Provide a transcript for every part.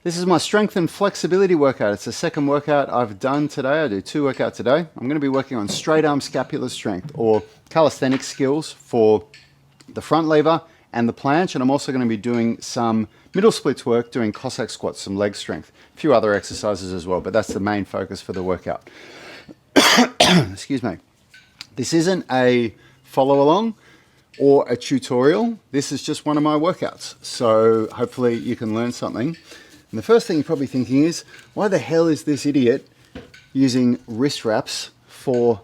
This is my strength and flexibility workout. It's the second workout I've done today. I do 2 workouts a day. I'm going to be working on straight arm scapular strength, or calisthenics skills for the front lever and the planche. And I'm also going to be doing some middle splits work, doing cossack squats, some leg strength, a few other exercises as well, but that's the main focus for the workout. Excuse me. This isn't a follow along or a tutorial. This is just one of my workouts. So hopefully you can learn something. And the first thing you're probably thinking is, why the hell is this idiot using wrist wraps for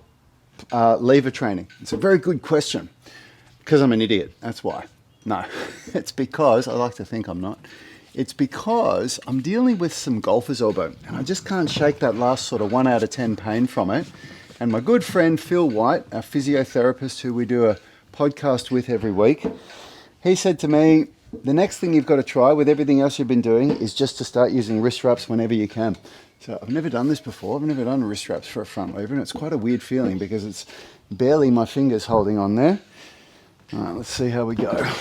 lever training? It's a very good question. Because I'm an idiot, that's why. No, it's because, I like to think I'm not. It's because I'm dealing with some golfer's elbow, and I just can't shake that last sort of 1 out of 10 pain from it. And my good friend Phil White, our physiotherapist who we do a podcast with every week, he said to me, the next thing you've got to try with everything else you've been doing is just to start using wrist wraps whenever you can. So I've never done this before. I've never done wrist wraps for a front lever, and it's quite a weird feeling because it's barely my fingers holding on there. All right, let's see how we go.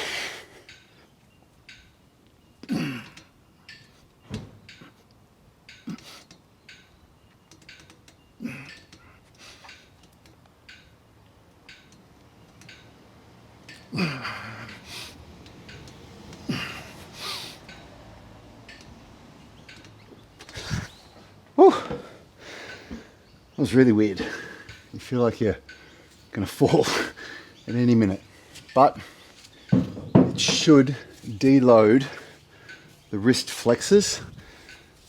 Whew. That was really weird. You feel like you're going to fall at any minute. But it should deload the wrist flexors,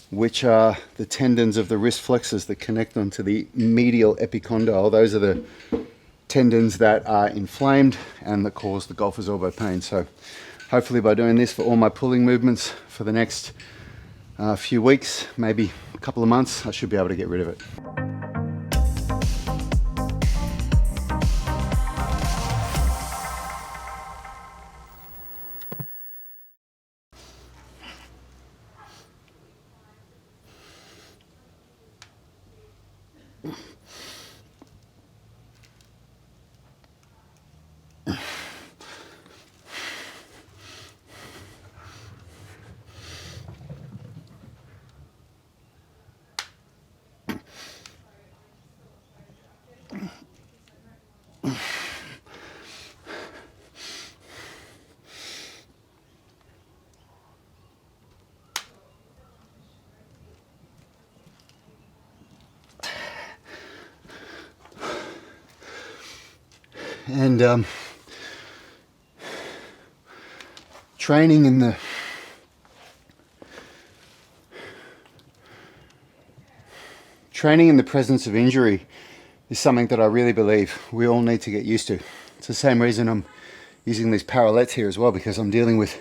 which are the tendons of the wrist flexors that connect onto the medial epicondyle. Those are the tendons that are inflamed and that cause the golfer's elbow pain. So hopefully by doing this for all my pulling movements for the next few weeks, maybe a couple of months, I should be able to get rid of it. And training in the presence of injury is something that I really believe we all need to get used to. It's the same reason I'm using these parallettes here as well, because I'm dealing with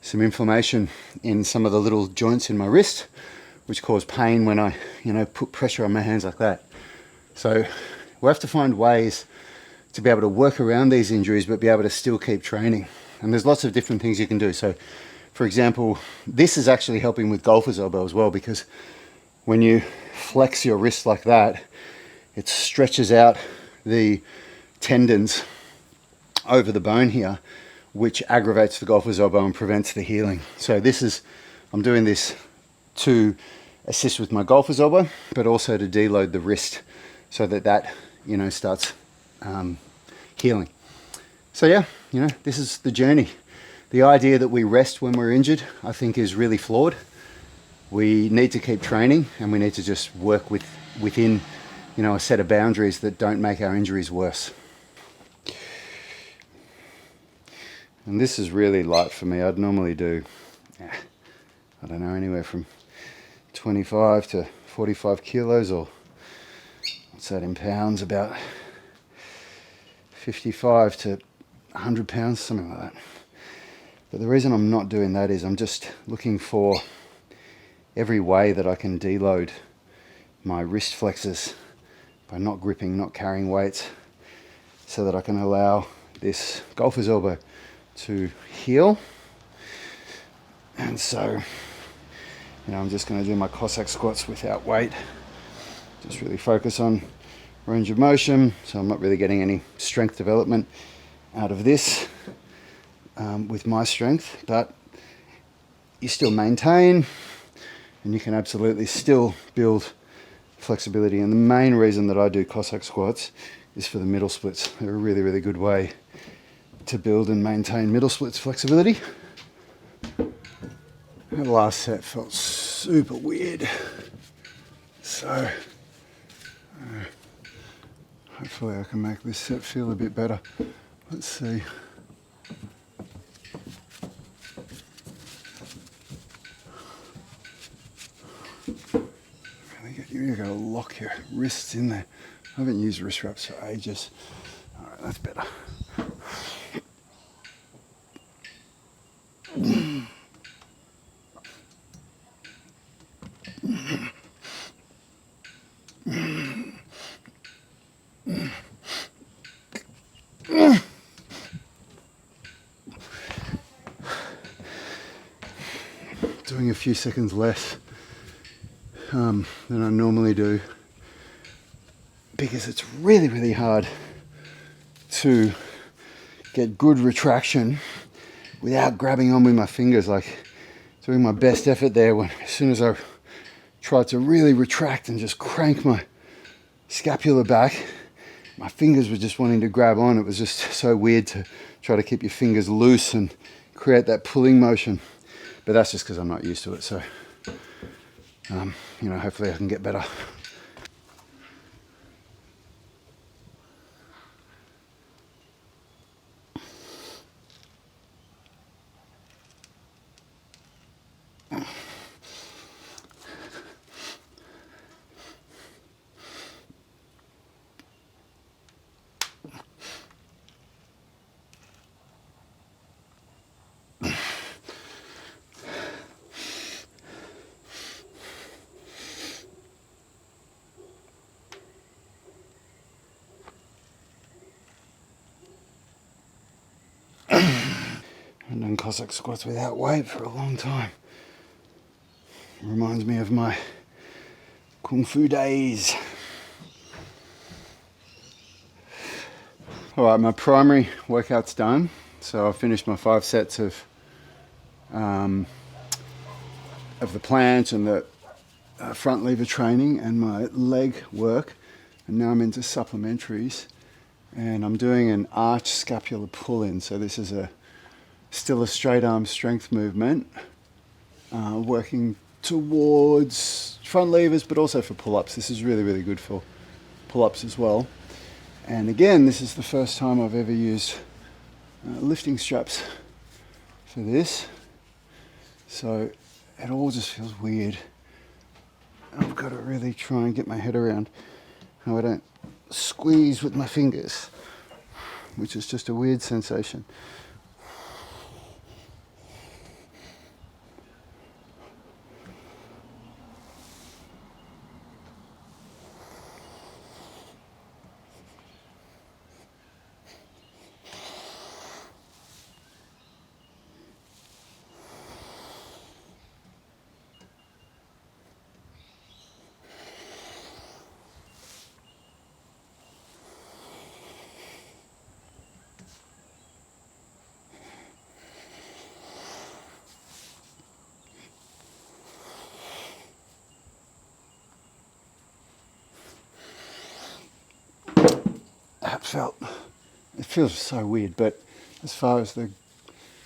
some inflammation in some of the little joints in my wrist, which cause pain when I, put pressure on my hands like that. So we have to find ways to be able to work around these injuries, but be able to still keep training. And there's lots of different things you can do. So, for example, this is actually helping with golfer's elbow as well, because when you flex your wrist like that, it stretches out the tendons over the bone here, which aggravates the golfer's elbow and prevents the healing. So I'm doing this to assist with my golfer's elbow, but also to deload the wrist so that starts healing. So yeah, this is the journey. The idea that we rest when we're injured, I think, is really flawed. We need to keep training, and we need to just work within a set of boundaries that don't make our injuries worse. And this is really light for me. I'd normally do, I don't know, anywhere from 25 to 45 kilos, or what's that in pounds, about 55 to 100 pounds, something like that. But the reason I'm not doing that is I'm just looking for every way that I can deload my wrist flexors by not gripping, not carrying weights, so that I can allow this golfer's elbow to heal. And so, I'm just going to do my cossack squats without weight, just really focus on range of motion, so I'm not really getting any strength development out of this with my strength, but you still maintain and you can absolutely still build flexibility. And the main reason that I do cossack squats is for the middle splits. They're a really, really good way to build and maintain middle splits flexibility. That last set felt super weird, so hopefully I can make this set feel a bit better. Let's see. You're going to lock your wrists in there. I haven't used wrist wraps for ages. All right, that's better. Doing a few seconds less than I normally do, because it's really, really hard to get good retraction without grabbing on with my fingers. Like, doing my best effort there, when as soon as I tried to really retract and just crank my scapula back, my fingers were just wanting to grab on. It was just so weird to try to keep your fingers loose and create that pulling motion. But that's just because I'm not used to it. So, you know, hopefully I can get better. I've done cossack squats without weight for a long time. Reminds me of my Kung Fu days. All right, my primary workout's done. So I've finished my 5 sets of the planche and the front lever training and my leg work. And now I'm into supplementaries. And I'm doing an arch scapular pull-in. So this is still a straight arm strength movement, working towards front levers, but also for pull-ups. This is really, really good for pull-ups as well. And again, this is the first time I've ever used lifting straps for this. So it all just feels weird. I've got to really try and get my head around how I don't squeeze with my fingers, which is just a weird sensation. It feels so weird, but as far as the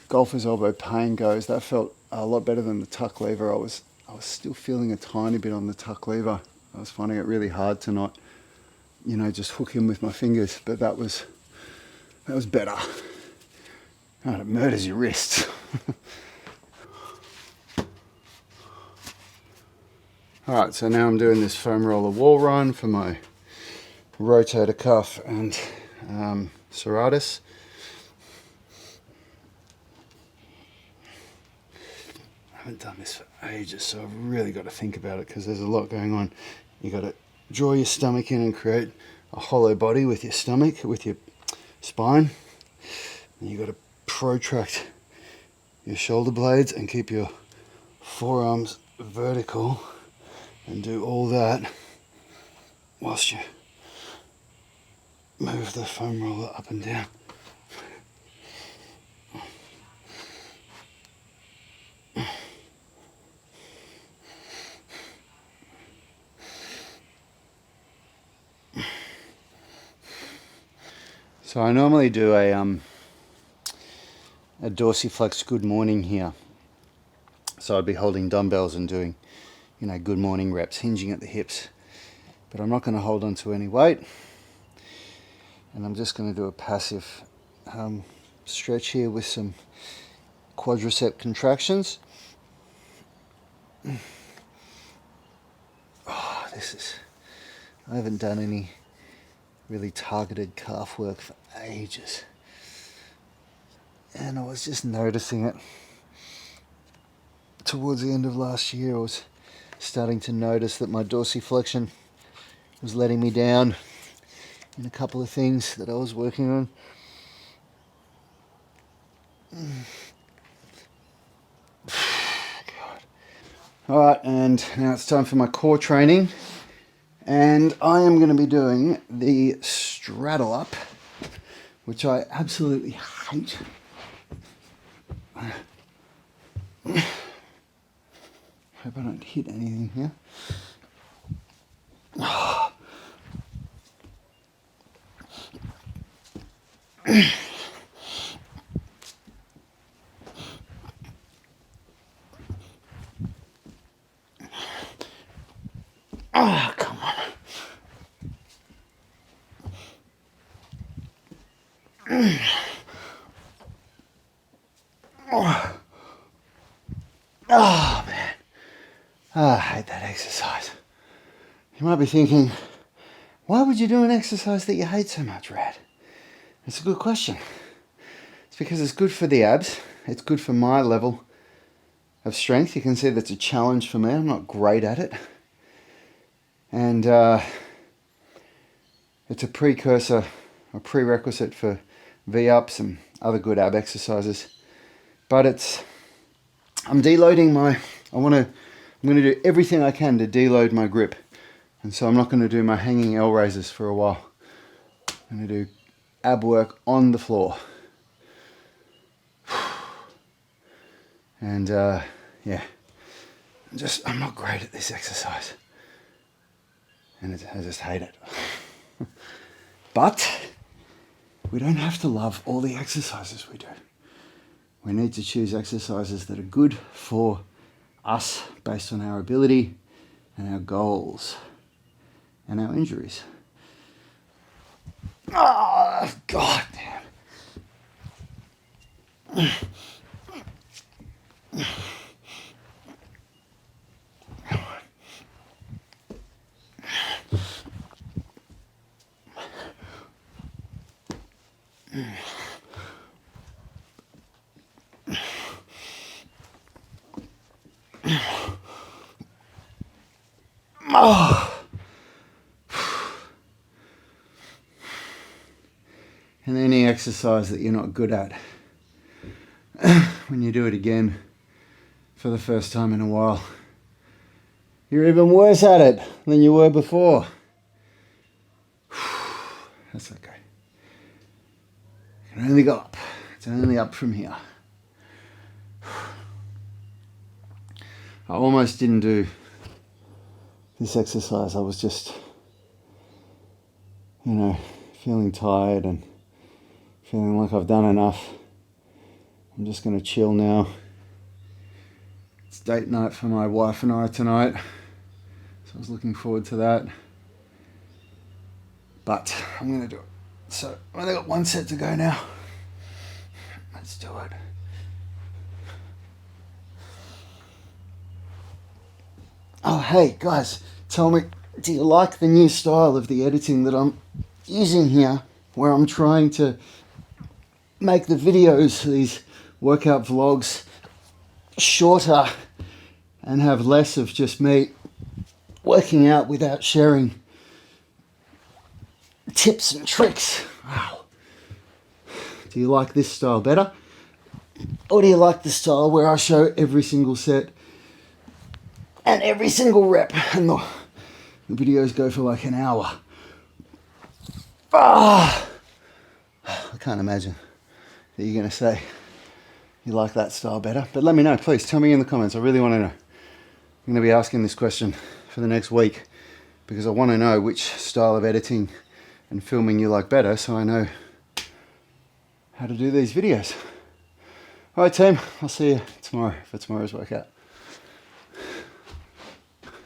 golfer's elbow pain goes, that felt a lot better than the tuck lever. I was still feeling a tiny bit on the tuck lever. I was finding it really hard to not, you know, just hook in with my fingers, but that was better. Oh, it murders your wrists. All right, so now I'm doing this foam roller wall run for my rotator cuff and serratus. I haven't done this for ages, so I've really got to think about it because there's a lot going on. You got to draw your stomach in and create a hollow body with your stomach, with your spine. And you got to protract your shoulder blades and keep your forearms vertical and do all that whilst you move the foam roller up and down. So I normally do a dorsiflex good morning here. So I'd be holding dumbbells and doing, you know, good morning reps, hinging at the hips. But I'm not going to hold on to any weight. And I'm just going to do a passive stretch here with some quadricep contractions. Oh, I haven't done any really targeted calf work for ages. And I was just noticing it towards the end of last year. I was starting to notice that my dorsiflexion was letting me down in a couple of things that I was working on. God. All right, and now it's time for my core training. And I am going to be doing the straddle up, which I absolutely hate. Hope I don't hit anything here. Oh, come on. Oh, man. Oh, I hate that exercise. You might be thinking, why would you do an exercise that you hate so much, Rad? It's a good question. It's because it's good for the abs. It's good for my level of strength. You can see that's a challenge for me. I'm not great at it. And it's a prerequisite for V-ups and other good ab exercises. But I'm deloading I'm going to do everything I can to deload my grip. And so I'm not going to do my hanging L raises for a while. I'm going to do ab work on the floor. And yeah, I'm not great at this exercise. And I just hate it. But we don't have to love all the exercises we do. We need to choose exercises that are good for us based on our ability and our goals and our injuries. Oh, God damn. Oh. And any exercise that you're not good at, when you do it again for the first time in a while, you're even worse at it than you were before. That's okay. You can only go up. It's only up from here. I almost didn't do this exercise. I was just, feeling tired and feeling like I've done enough. I'm just going to chill now. It's date night for my wife and I tonight, so I was looking forward to that. But I'm going to do it. So I've only got one set to go now. Let's do it. Oh, hey guys, tell me, do you like the new style of the editing that I'm using here, where I'm trying to make the videos, these workout vlogs, shorter and have less of just me working out without sharing tips and tricks? Wow. Do you like this style better? Or do you like the style where I show every single set and every single rep, and the videos go for like an hour? I can't imagine that you're going to say you like that style better. But let me know, please. Tell me in the comments. I really want to know. I'm going to be asking this question for the next week because I want to know which style of editing and filming you like better, so I know how to do these videos. All right, team, I'll see you tomorrow for tomorrow's workout.